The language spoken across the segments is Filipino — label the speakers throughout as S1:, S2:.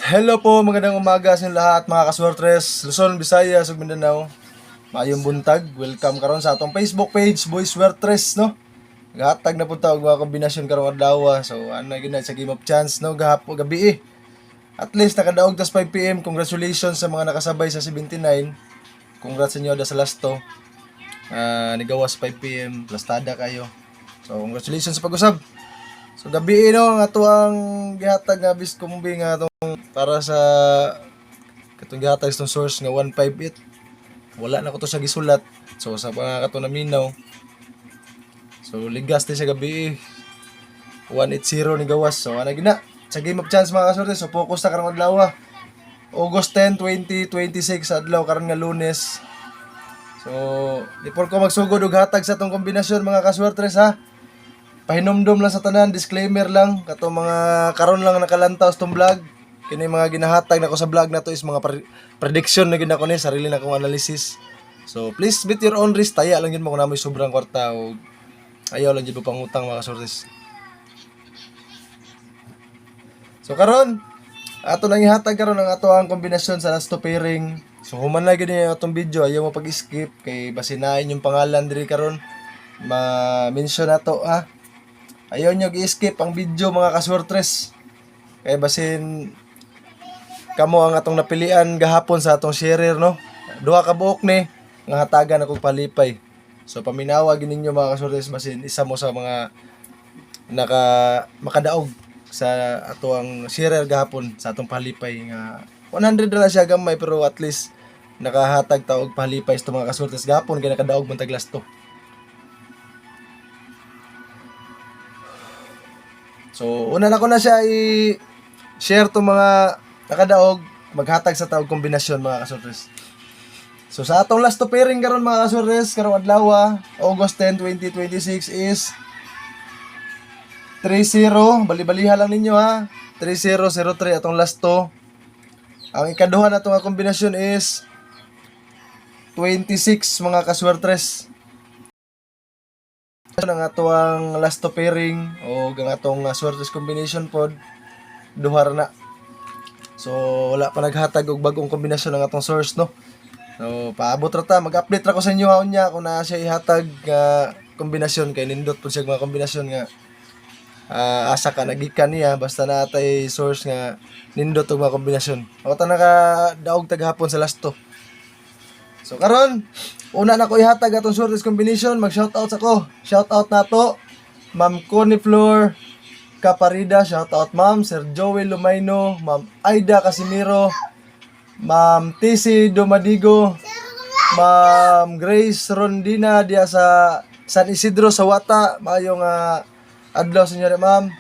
S1: Hello po, magandang umaga sa inyo lahat mga kaswertres, Luzon, Visayas, ug Mindanao. Maayong buntag, welcome karon sa atong Facebook page, Boy Swertres, no? Gahatag na po ta og mga kombinasyon karong adlaw. So, ana gyud na sa Game of Chance, no? Gahapon gabi. At least nakadaog tas 5 PM. Congratulations sa mga nakasabay sa 79. Congrats sa inyo da sa last to. Nigawas 5 PM, plastada kayo. So, congratulations sa pag-usab. So gabi no, nga to ang gihatag nga bis kumbi nga tong para sa katong gihatag itong source nga 158. Wala na ko to sa gisulat. So sa mga kato naminaw. So ligas din sa gabi 180 ni gawas. So ana gina sa Game of Chance mga kasorte. So focus ta karong adlaw. August 10, 2026 adlaw karon nga Lunes. So before ko magsugod og hatag sa tong kombinasyon mga kaswertres ha. Pahinomdom lang sa tanan, disclaimer lang, kato mga karon lang nakalantaw sa tong vlog. Kini mga ginahatag nako sa vlog na to is mga prediction na gid nako ni sarili na kong analysis. So please with your own risk, taya lang yun mo kung namoy sobrang kwarta o ayaw lang jud pangutang mga kasortes. So karon ato nang ihatag karon ang ato ang kombinasyon sa last two pairing. So human na gid ni atong video, ayaw mo pag-skip kay basinain yung pangalan diri karon. Ma-mention nato ha. Ayaw nyo i-skip ang video mga kaswertres. Kaya basin kamo ang atong napilian gahapon sa atong sharer no. Duha ka buok ni nga hatagan akong palipay. So paminawa gininyo mga kaswertres basin isa mo sa mga makadaog sa ato ang sharer gahapon sa atong palipay nga 100 na siya gamay pero at least nakahatag ta og palipay sa mga kaswertres gahapon kay nakadaog man tag last to. So, una na ko na siya i-share to mga nakadaog, maghatag sa tawag kombinasyon mga kasortes. So, sa atong last to pairing karon mga kasortes, karong adlaw, August 10, 2026 is 30, bali-baliha lang ninyo ha, 3003 atong last to. Ang ikaduha na itong kombinasyon is 26 mga kaswertres. Ang atong last to pairing o ang atong swertes combination pod duha na. So wala pa naghatag og bagong kombinasyon ng atong source no. So paabot ra ta, mag-update ra ko sa inyo haon niya kung naa siya ihatag nga kombinasyon kay nindot pud siya mga kombinasyon nga asa ka nagikan niya basta natay source nga nindot og mga kombinasyon. Ako ta nakadaog taghapon sa last to. So karon, una na ko ihatag atong shortest combination, mag-shoutout ako. Shoutout nato Ma'am Connie Flor Caparida, shoutout Ma'am Sir Joey Lumayno, Ma'am Aida Casimiro, Ma'am TC Domadigo, Ma'am Grace Rondina diya sa San Isidro sa Wata. Maayong adlaw sa inyo ma'am.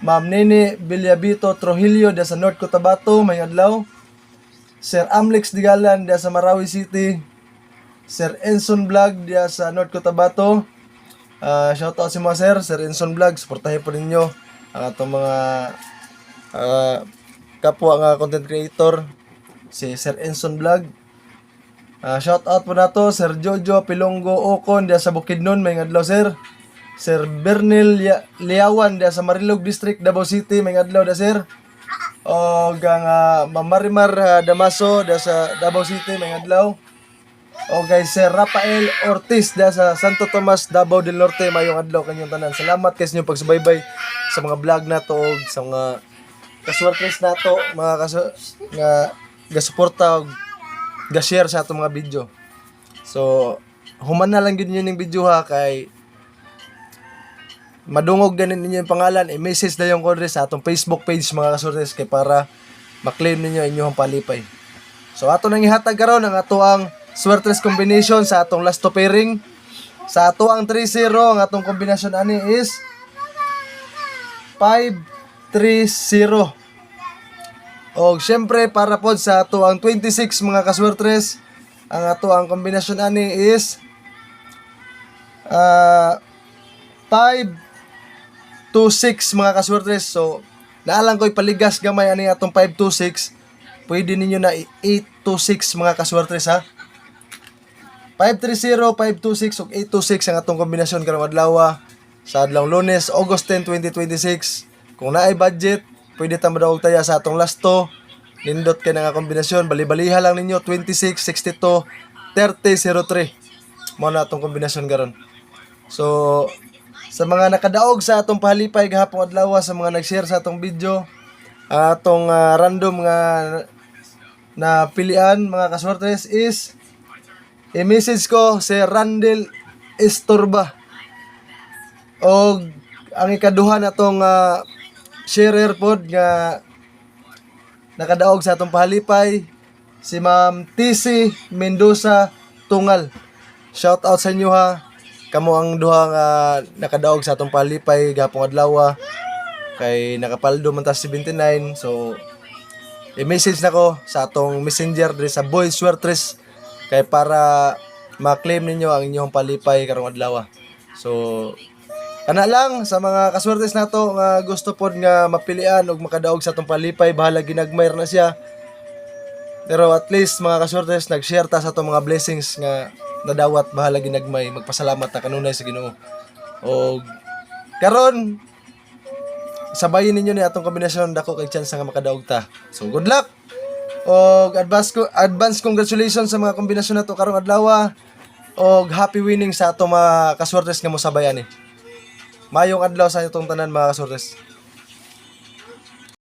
S1: Ma'am Nene Villabito Trujillo diya sa North Cotabato, may adlaw. Sir Amlex Digalan diya sa Marawi City. Sir Enson Vlog diya sa North Cotabato. Shoutout si mga Sir Enson Vlog, suportahin po ninyo ang atong mga kapwa nga content creator si Sir Enson Vlog. Shoutout po nato Sir Jojo Pilongo Ocon diya sa Bukidnon, may adlaw sir. Sir Bernil Liawan diya sa Marilog District, Davao City, may adlaw da sir. O gang Ma'am Marimar Damaso diya sa Davao City, may adlaw. O guys, Sir Rafael Ortiz diya sa Santo Tomas, Davao del Norte, mayong adlaw kanyang tanan. Salamat kayo sa inyong pagsubaybay sa mga vlog nato o sa mga kaswertres nato, mga nga gasuporta o ga-share sa atong mga video. So, human na lang gid niyo ning video ha kay madungog ganin ninyo yung pangalan, i-message na yung kodre sa atong Facebook page mga kaswertres kay para maklaim ninyo inyong palipay. So ato nang ihatag karon ang ato ang swertres combination sa atong last to pairing. Sa ato ang 3-0 ang atong kombinasyon ani is 5-3-0. O syempre para pod sa ato ang 26 mga kaswertres, ang ato ang kombinasyon ani is 5-2-6 mga kaswertres. So naalang ko ipaligas gamay ani atong 5-2-6. Pwede ninyo na 8-2-6 mga kaswertres ha. 5-3-0, 5-2-6 ug 8-2-6 ang atong kombinasyon karong adlaw sa adlaw Lunes, August 10, 2026. Kung naay budget, pwede ta madaog taya sa atong last to. Nindot kay nga kombinasyon, bali-baliha lang ninyo 26, 62, 30, 03. Mo na atong kombinasyon karon. So sa mga nakadaog sa atong pahalipay gahapon adlaw, sa mga nag-share sa atong video, atong random nga na pilian mga kaswertes is i-message ko si Randel Estorba. O ang ikaduha na tong sharer pod nga nakadaog sa atong pahalipay, si Ma'am TC Mendoza Tungal. Shout out sa inyo ha. Kamo ang duha nga nakadaog sa atong pahalipay gapong adlaw, kay nakapaldo man ta 79. So i-message na ko sa atong messenger diri sa Boy Swertres kay para ma-claim ninyo ang inyong palipay karong adlaw. So kana lang sa mga kaswertes nato nga gusto pod nga mapilian og makadaog sa atong palipay, bahala ginagmayr na siya. Pero at least mga kaswertes nag-share ta sa atong mga blessings nga nadawat, bahala ginagmay. Magpasalamat ta kanunay sa Ginoo. Og karon sabayin ninyo ni atong kombinasyon, dako kay chance nga makadaog ta. So good luck. Og advance congratulations sa mga kombinasyon nato karong adlaw. Og happy winning sa atong mga kaswertes nga mosabayan ni. Mayong adlaw sa itong tanan mga kaswertes.